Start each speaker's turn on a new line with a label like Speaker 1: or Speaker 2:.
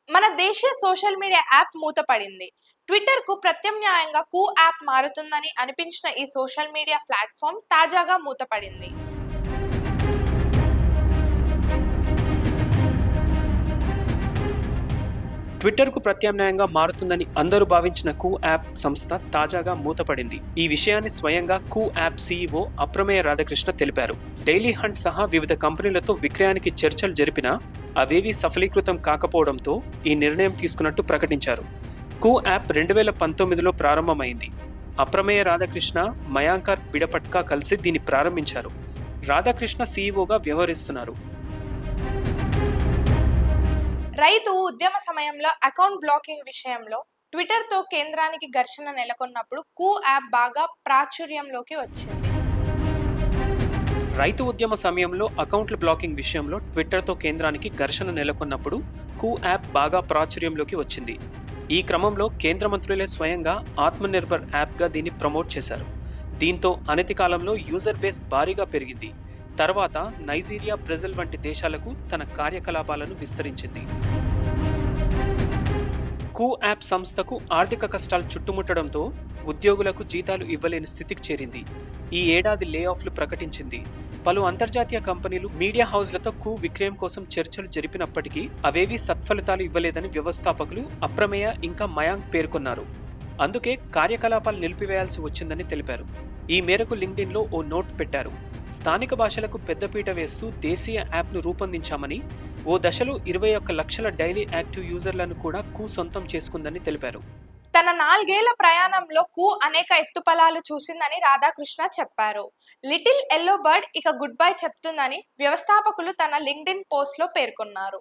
Speaker 1: మన దేశీయ social media app మూతపడింది. ట్విట్టర్‌కు ప్రత్యామ్నాయంగా కూ యాప్ మారుతుందని అనిపించిన ఈ సోషల్ మీడియా ప్లాట్‌ఫామ్ తాజాగా మూతపడింది.
Speaker 2: ట్విట్టర్కు ప్రత్యామ్నాయంగా మారుతుందని అందరూ భావించిన కూ యాప్ సంస్థ తాజాగా మూతపడింది. ఈ విషయాన్ని స్వయంగా కూ యాప్ సీఈఓ అప్రమేయ రాధాకృష్ణ తెలిపారు. డైలీ హంట్ సహా వివిధ కంపెనీలతో విక్రయానికి చర్చలు జరిపినా అవేవీ సఫలీకృతం కాకపోవడంతో ఈ నిర్ణయం తీసుకున్నట్టు ప్రకటించారు. కూ యాప్ 2019లో ప్రారంభమైంది. అప్రమేయ రాధాకృష్ణ, మయాంకర్ బిడపట్కా కలిసి దీన్ని ప్రారంభించారు. రాధాకృష్ణ సీఈఓగా వ్యవహరిస్తున్నారు.
Speaker 1: రైతు ఉద్యమ సమయంలో అకౌంట్ బ్లాకింగ్ విషయంలో ట్విట్టర్‌తో కేంద్రానికి ఘర్షణ నెలకొన్నప్పుడు కూ యాప్ బాగా ప్రాచుర్యంలోకి వచ్చింది.
Speaker 2: రైతు ఉద్యమ సమయంలో అకౌంట్ల బ్లాకింగ్ విషయంలో ట్విట్టర్తో కేంద్రానికి ఘర్షణ నెలకొన్నప్పుడు కూ యాప్ బాగా ప్రాచుర్యంలోకి వచ్చింది. ఈ క్రమంలో కేంద్ర మంత్రులే స్వయంగా ఆత్మనిర్భర్ యాప్గా దీన్ని ప్రమోట్ చేశారు. దీంతో అనతి కాలంలో యూజర్ బేస్ భారీగా పెరిగింది. తర్వాత నైజీరియా, బ్రెజిల్ వంటి దేశాలకు తన కార్యకలాపాలను విస్తరించింది. కూ యాప్ సంస్థకు ఆర్థిక కష్టాలు చుట్టుముట్టడంతో ఉద్యోగులకు జీతాలు ఇవ్వలేని స్థితికి చేరింది. ఈ ఏడాది లే ఆఫ్లు ప్రకటించింది. పలు అంతర్జాతీయ కంపెనీలు, మీడియా హౌస్లతో కూ విక్రయం కోసం చర్చలు జరిపినప్పటికీ అవేవీ సత్ఫలితాలు ఇవ్వలేదని వ్యవస్థాపకులు అప్రమేయ ఇంకా మయాంక్ పేర్కొన్నారు. అందుకే కార్యకలాపాలు నిలిపివేయాల్సి వచ్చిందని తెలిపారు. ఈ మేరకు లింక్డ్ఇన్లో ఓ నోట్ పెట్టారు. స్థానిక భాషలకు పెద్దపీట వేస్తూ దేశీయ యాప్ను రూపొందించామని, ఓ దశలో 21 లక్షల డైలీ యాక్టివ్ యూజర్లను కూడా కూ సొంతం చేసుకుందని తెలిపారు.
Speaker 1: తన 4 ఏళ్ల ప్రయాణంలో కూ అనేక ఎత్తుపల్లాలు చూసిందని రాధాకృష్ణ చెప్పారు. లిటిల్ ఎల్లో బర్డ్ ఇక గుడ్ బై చెప్తుందని వ్యవస్థాపకులు తన లింక్డ్ఇన్ పోస్ట్లో పేర్కొన్నారు.